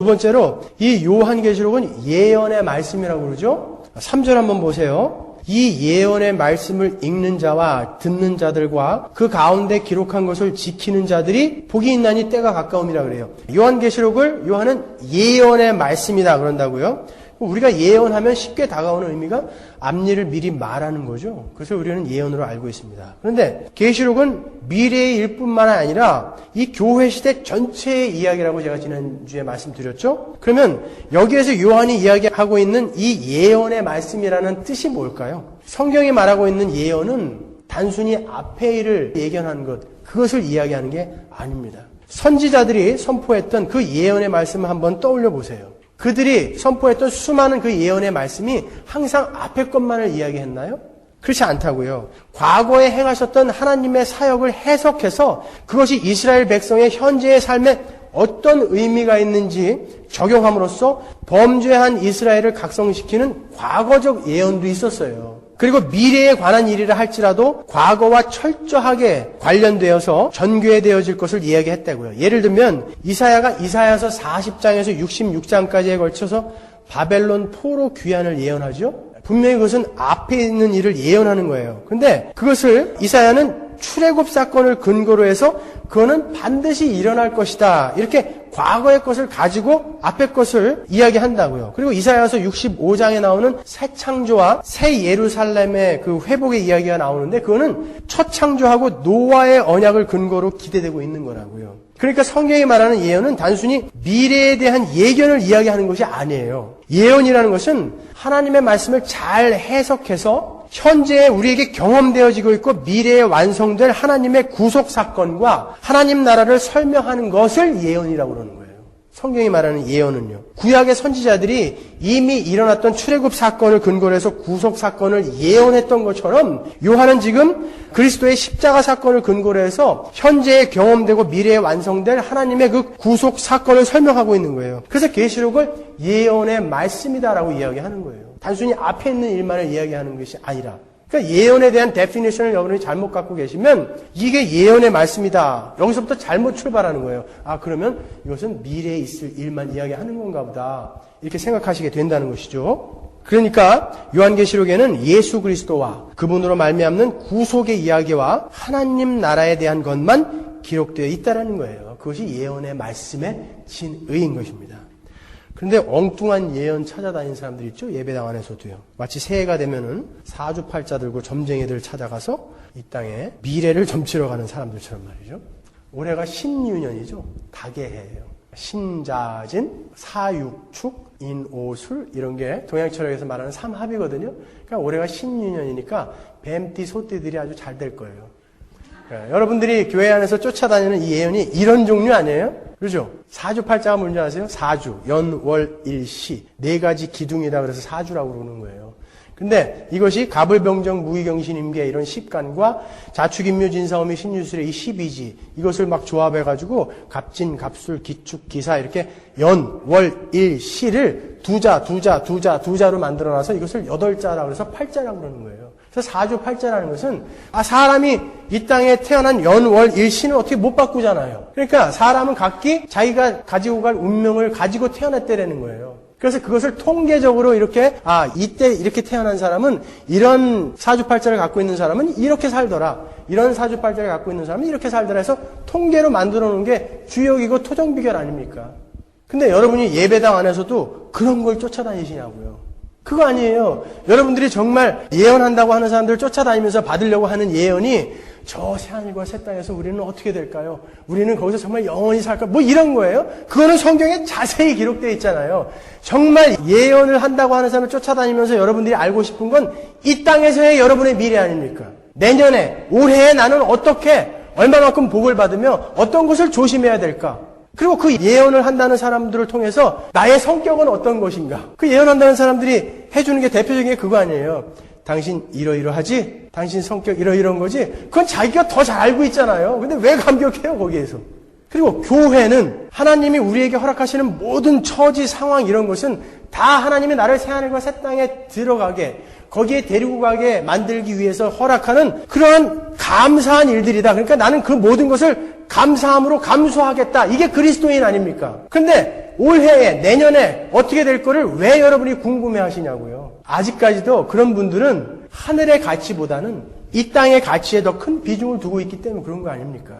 두 번째로 이 요한계시록은 예언의 말씀이라고 그러죠. 3절 한번 보세요. 이 예언의 말씀을 읽는 자와 듣는 자들과 그 가운데 기록한 것을 지키는 자들이 복이 있나니 때가 가까움이라 그래요. 요한계시록을 요한은 예언의 말씀이다 그런다고요. 우리가 예언하면 쉽게 다가오는 의미가 앞일을 미리 말하는 거죠. 그래서 우리는 예언으로 알고 있습니다. 그런데 계시록은 미래의 일뿐만 아니라 이 교회 시대 전체의 이야기라고 제가 지난주에 말씀드렸죠. 그러면 여기에서 요한이 이야기하고 있는 이 예언의 말씀이라는 뜻이 뭘까요? 성경이 말하고 있는 예언은 단순히 앞의 일을 예견하는 것, 그것을 이야기하는 게 아닙니다. 선지자들이 선포했던 그 예언의 말씀을 한번 떠올려 보세요. 그들이 선포했던 수많은 그 예언의 말씀이 항상 앞의 것만을 이야기했나요? 그렇지 않다고요. 과거에 행하셨던 하나님의 사역을 해석해서 그것이 이스라엘 백성의 현재의 삶에 어떤 의미가 있는지 적용함으로써 범죄한 이스라엘을 각성시키는 과거적 예언도 있었어요. 그리고 미래에 관한 일이라 할지라도 과거와 철저하게 관련되어서 전개되어질 것을 이야기했다고요. 예를 들면 이사야가 이사야서 40장에서 66장까지에 걸쳐서 바벨론 포로 귀환을 예언하죠. 분명히 그것은 앞에 있는 일을 예언하는 거예요. 그런데 그것을 이사야는 출애굽 사건을 근거로 해서 그거는 반드시 일어날 것이다. 이렇게 과거의 것을 가지고 앞의 것을 이야기한다고요. 그리고 이사야서 65장에 나오는 새 창조와 새 예루살렘의 그 회복의 이야기가 나오는데 그거는 첫 창조하고 노아의 언약을 근거로 기대되고 있는 거라고요. 그러니까 성경이 말하는 예언은 단순히 미래에 대한 예견을 이야기하는 것이 아니에요. 예언이라는 것은 하나님의 말씀을 잘 해석해서 현재 우리에게 경험되어지고 있고 미래에 완성될 하나님의 구속 사건과 하나님 나라를 설명하는 것을 예언이라고 그러는 거예요. 성경이 말하는 예언은요. 구약의 선지자들이 이미 일어났던 출애굽 사건을 근거로 해서 구속 사건을 예언했던 것처럼 요한은 지금 그리스도의 십자가 사건을 근거로 해서 현재에 경험되고 미래에 완성될 하나님의 그 구속 사건을 설명하고 있는 거예요. 그래서 계시록을 예언의 말씀이다라고 이야기하는 거예요. 단순히 앞에 있는 일만을 이야기하는 것이 아니라. 그러니까 예언에 대한 데피니션을 여러분이 잘못 갖고 계시면 이게 예언의 말씀이다. 여기서부터 잘못 출발하는 거예요. 아, 그러면 이것은 미래에 있을 일만 이야기하는 건가 보다. 이렇게 생각하시게 된다는 것이죠. 그러니까 요한계시록에는 예수 그리스도와 그분으로 말미암는 구속의 이야기와 하나님 나라에 대한 것만 기록되어 있다는 거예요. 그것이 예언의 말씀의 진의인 것입니다. 그런데 엉뚱한 예언 찾아다니는 사람들 있죠? 예배당 안에서도요. 마치 새해가 되면은 사주팔자 들고 점쟁이들 찾아가서 이 땅에 미래를 점치러 가는 사람들처럼 말이죠. 올해가 신유년이죠. 닭의 해예요. 신자진, 사육축, 인오술 이런 게 동양철학에서 말하는 삼합이거든요. 그러니까 올해가 신유년이니까 뱀띠, 소띠들이 아주 잘 될 거예요. 그러니까 여러분들이 교회 안에서 쫓아다니는 이 예언이 이런 종류 아니에요? 그렇죠? 사주팔자가 뭔지 아세요? 사주, 연, 월, 일, 시. 네 가지 기둥이다 그래서 사주라고 그러는 거예요. 근데 이것이 갑을병정, 무의경신, 임계 이런 십간과 자축인묘, 진사오미, 신유술의 이 12지 이것을 막 조합해가지고 갑진, 갑술, 기축, 기사 이렇게 연, 월, 일, 시를 두자로 만들어놔서 이것을 8자라고 해서 8자라고 그러는 거예요. 그래서 사주팔자라는 것은 사람이 이 땅에 태어난 연, 월, 일, 시는 어떻게 못 바꾸잖아요. 그러니까 사람은 각기 자기가 가지고 갈 운명을 가지고 태어났다라는 거예요. 그래서 그것을 통계적으로 이렇게 이때 이렇게 태어난 사람은 이런 사주팔자를 갖고 있는 사람은 이렇게 살더라. 이런 사주팔자를 갖고 있는 사람은 이렇게 살더라 해서 통계로 만들어 놓은 게 주역이고 토정비결 아닙니까? 근데 여러분이 예배당 안에서도 그런 걸 쫓아다니시냐고요. 그거 아니에요. 여러분들이 정말 예언한다고 하는 사람들을 쫓아다니면서 받으려고 하는 예언이 저 새하늘과 새 땅에서 우리는 어떻게 될까요? 우리는 거기서 정말 영원히 살까? 뭐 이런 거예요? 그거는 성경에 자세히 기록되어 있잖아요. 정말 예언을 한다고 하는 사람을 쫓아다니면서 여러분들이 알고 싶은 건 이 땅에서의 여러분의 미래 아닙니까? 내년에, 올해에 나는 어떻게, 얼마만큼 복을 받으며 어떤 것을 조심해야 될까? 그리고 그 예언을 한다는 사람들을 통해서 나의 성격은 어떤 것인가? 그 예언한다는 사람들이 해주는 게 대표적인 게 그거 아니에요. 당신 이러이러하지? 당신 성격 이러이러한 거지? 그건 자기가 더 잘 알고 있잖아요. 근데 왜 감격해요, 거기에서? 그리고 교회는 하나님이 우리에게 허락하시는 모든 처지, 상황 이런 것은 다 하나님이 나를 새하늘과 새 땅에 들어가게, 거기에 데리고 가게 만들기 위해서 허락하는 그러한 감사한 일들이다. 그러니까 나는 그 모든 것을 감사함으로 감수하겠다. 이게 그리스도인 아닙니까? 근데 올해에 내년에 어떻게 될 거를 왜 여러분이 궁금해 하시냐고요. 아직까지도 그런 분들은 하늘의 가치보다는 이 땅의 가치에 더 큰 비중을 두고 있기 때문에 그런 거 아닙니까?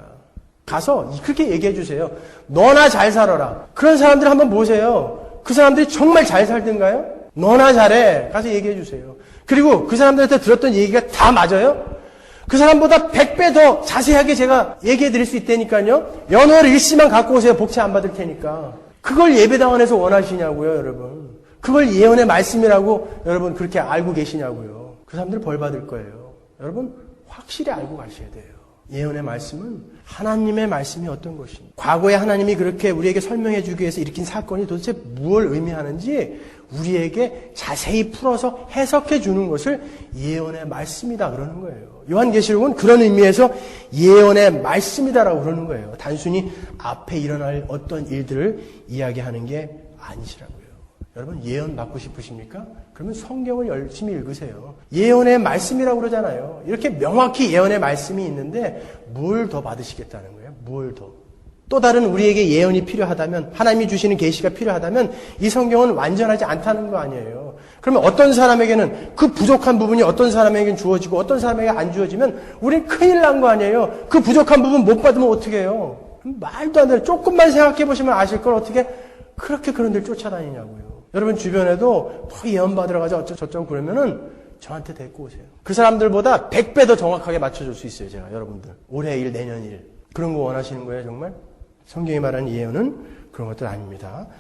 가서 그렇게 얘기해 주세요. 너나 잘 살아라. 그런 사람들 한번 보세요. 그 사람들이 정말 잘 살던가요? 너나 잘해. 가서 얘기해 주세요. 그리고 그 사람들한테 들었던 얘기가 다 맞아요? 그 사람보다 100배 더 자세하게 제가 얘기해 드릴 수 있다니까요. 연월 일시만 갖고 오세요. 복채 안 받을 테니까. 그걸 예배당원에서 원하시냐고요, 여러분. 그걸 예언의 말씀이라고 여러분 그렇게 알고 계시냐고요. 그 사람들 벌 받을 거예요. 여러분 확실히 알고 가셔야 돼요. 예언의 말씀은 하나님의 말씀이 어떤 것인지, 과거에 하나님이 그렇게 우리에게 설명해 주기 위해서 일으킨 사건이 도대체 무엇을 의미하는지 우리에게 자세히 풀어서 해석해 주는 것을 예언의 말씀이다 그러는 거예요. 요한계시록은 그런 의미에서 예언의 말씀이다라고 그러는 거예요. 단순히 앞에 일어날 어떤 일들을 이야기하는 게 아니시라고요. 여러분 예언 받고 싶으십니까? 그러면 성경을 열심히 읽으세요. 예언의 말씀이라고 그러잖아요. 이렇게 명확히 예언의 말씀이 있는데 뭘 더 받으시겠다는 거예요? 뭘 더? 또 다른 우리에게 예언이 필요하다면, 하나님이 주시는 계시가 필요하다면 이 성경은 완전하지 않다는 거 아니에요. 그러면 어떤 사람에게는 그 부족한 부분이 어떤 사람에게는 주어지고 어떤 사람에게 안 주어지면 우린 큰일 난 거 아니에요. 그 부족한 부분 못 받으면 어떻게 해요? 말도 안 돼요. 조금만 생각해 보시면 아실 걸 어떻게 그렇게 그런 데를 쫓아다니냐고요. 여러분 주변에도 뭐 예언 받으러 가자 어쩌고저쩌고 그러면은 저한테 데리고 오세요. 그 사람들보다 100배 더 정확하게 맞춰줄 수 있어요. 제가 여러분들 올해 일 내년 일 그런 거 원하시는 거예요 정말? 성경이 말하는 예언은 그런 것들 아닙니다.